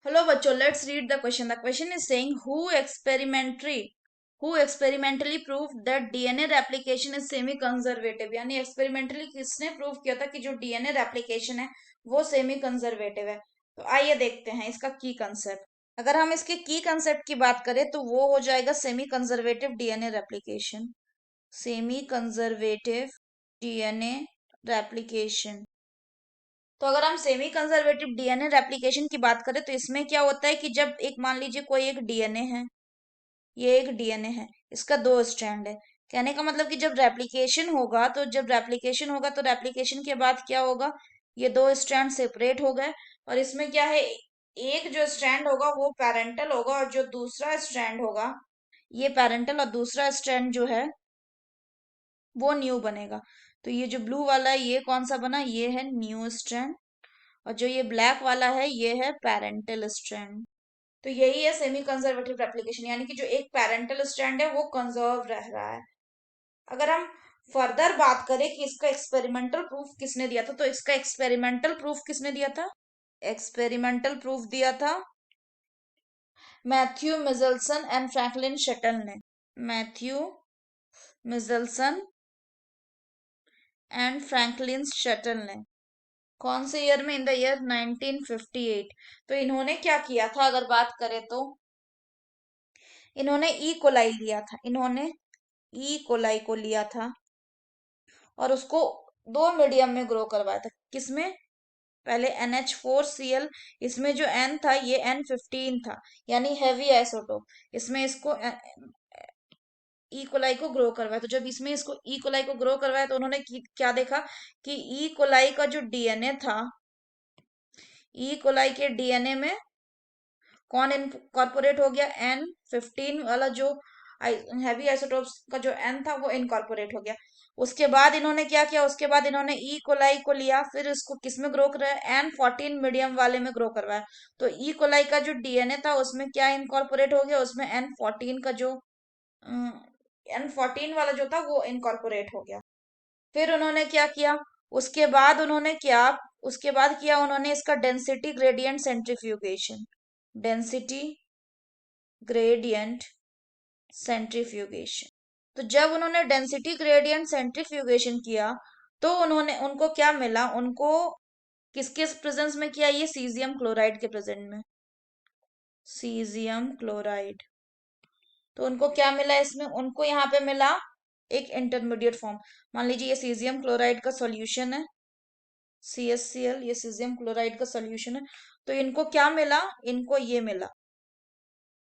Hello बच्चों, let's read the question. The question is saying who experimentally proved that DNA replication is semi conservative. यानी experimentally किसने prove किया था कि जो डीएनए रेप्लिकेशन है वो सेमी कंजर्वेटिव है। तो आइए देखते हैं इसका की कंसेप्ट। अगर हम इसके की कंसेप्ट की बात करें तो वो हो जाएगा semi conservative DNA replication. Semi conservative DNA replication. तो अगर हम सेमी कंजर्वेटिव डीएनए रेप्लिकेशन की बात करें तो इसमें क्या होता है कि जब एक मान लीजिए कोई एक डीएनए है, ये एक डीएनए है, इसका दो स्ट्रैंड है। कहने का मतलब कि जब रेप्लिकेशन होगा तो रेप्लिकेशन के बाद क्या होगा, ये दो स्ट्रैंड सेपरेट हो गए। और इसमें क्या है, एक जो स्ट्रैंड होगा वो पैरेंटल होगा और जो दूसरा स्ट्रैंड होगा, ये पैरेंटल और दूसरा स्ट्रैंड जो है वो न्यू बनेगा। तो ये जो ब्लू वाला है ये कौन सा बना, ये है न्यू स्ट्रैंड। और जो ये ब्लैक वाला है ये है पैरेंटल स्ट्रैंड। तो यही है सेमी कंजर्वेटिव रेप्लिकेशन, यानी कि जो एक पैरेंटल स्ट्रैंड है वो कंजर्व रह रहा है। अगर हम फर्दर बात करें कि इसका एक्सपेरिमेंटल प्रूफ किसने दिया था, तो इसका एक्सपेरिमेंटल प्रूफ किसने दिया था, एक्सपेरिमेंटल प्रूफ दिया था मैथ्यू मिजल्सन एंड फ्रैंकलिन शटल ने। मैथ्यू मिजल्सन एंड फ्रैंकलिन शटल ने कौन से ईयर में, इन द ईयर 1958। तो इन्होंने क्या किया था अगर बात करें तो इन्होंने ई कोलाई लिया था, इन्होंने ई कोलाई को लिया था और उसको दो मीडियम में ग्रो करवाया था। किसमें, पहले NH4Cl, इसमें जो N था ये N15 था, यानी हैवी आइसोटोप। इसमें इसको ई कोलाई को ग्रो करवाया। तो जब इसमें इसको ई कोलाई को ग्रो करवाया तो उन्होंने क्या देखा कि ई कोलाई का जो डीएनए था, ई कोलाई के डीएनए में कौन इनकॉर्पोरेट हो गया, N15 वाला जो हैवी आइसोटोप्स का जो N था वो इनकॉर्पोरेट हो गया। उसके बाद इन्होंने क्या किया, उसके बाद इन्होंने ई कोलाई को लिया, फिर इसको किस में ग्रो कराया, N14 मीडियम वाले में ग्रो करवाया। तो ई कोलाई का जो डीएनए था उसमें क्या इनकॉर्पोरेट हो गया, उसमें N14 का जो N14 वाला जो था वो इनकॉर्पोरेट हो गया। फिर उन्होंने क्या किया, उसके बाद किया उन्होंने इसका density gradient centrifugation. Density gradient centrifugation. तो जब उन्होंने डेंसिटी ग्रेडियंट सेंट्रीफ्यूगेशन किया तो उनको क्या मिला, उनको किसके प्रेजेंस में किया, ये सीजियम क्लोराइड के प्रेजेंट में, सीजियम क्लोराइड। तो उनको क्या मिला इसमें, उनको यहाँ पे मिला एक इंटरमीडिएट फॉर्म। मान लीजिए ये सीजियम क्लोराइड का सॉल्यूशन है, CaCl, ये सीजियम क्लोराइड का सॉल्यूशन है। तो इनको क्या मिला, इनको ये मिला,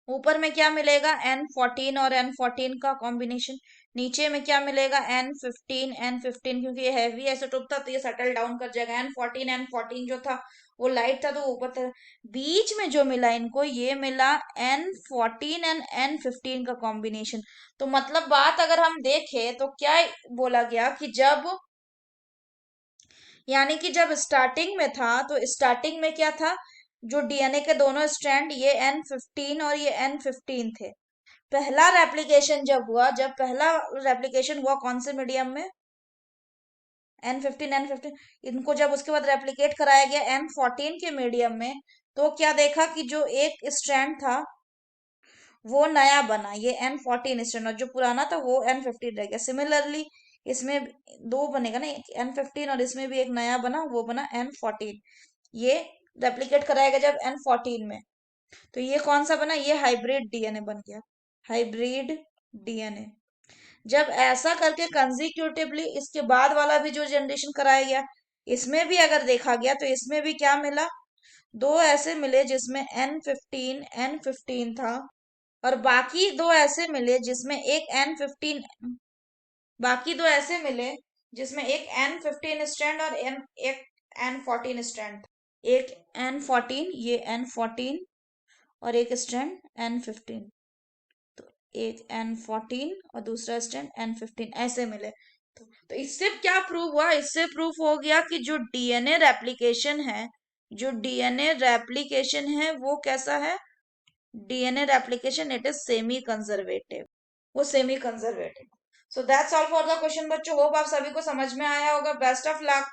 ऊपर में क्या मिलेगा, N14 और N14 का कॉम्बिनेशन। नीचे में क्या मिलेगा, N15 क्योंकि ये हैवी आइसोटोप था तो ये सेटल डाउन कर जाएगा। N14 जो था वो लाइट था तो वो ऊपर था। बीच में जो मिला इनको, ये मिला N14 एंड N15 का कॉम्बिनेशन। तो मतलब बात अगर हम देखें तो क्या बोला गया कि जब स्टार्टिंग में था तो स्टार्टिंग में क्या था, जो डीएनए के दोनों स्ट्रैंड ये N15 और ये N15 थे। जब पहला रेप्लिकेशन हुआ कौन से मीडियम में, N15 इनको जब उसके बाद रेप्लिकेट कराया गया N14 के मीडियम में, तो क्या देखा कि जो एक स्ट्रैंड था वो नया बना, ये N14 स्ट्रैंड, और जो पुराना था वो N15 रह गया। सिमिलरली इसमें दो बनेगा ना, एक N15 और इसमें भी एक नया बना, वो बना N14। ये रेप्लिकेट कराया गया जब N14 में, तो ये कौन सा बना, ये हाइब्रिड डीएनए बन गया, हाइब्रिड डीएनए। जब ऐसा करके कंजिक्यूटिवली इसके बाद वाला भी जो जनरेशन कराया गया, इसमें भी अगर देखा गया तो इसमें भी क्या मिला, दो ऐसे मिले जिसमें N15 था और बाकी दो ऐसे मिले जिसमें एक N15 स्ट्रैंड और एक N14 स्ट्रैंड। एक N14, ये N14 और एक स्ट्रैंड N15। तो एक N14 और दूसरा स्ट्रैंड N15 ऐसे मिले। तो इससे क्या प्रूव हुआ, इससे प्रूफ हो गया कि जो डीएनए रेप्लिकेशन है वो कैसा है, DNA replication it is semi conservative, वो semi conservative. So that's all for the question बच्चों, होप आप सभी को समझ में आया होगा। Best of luck.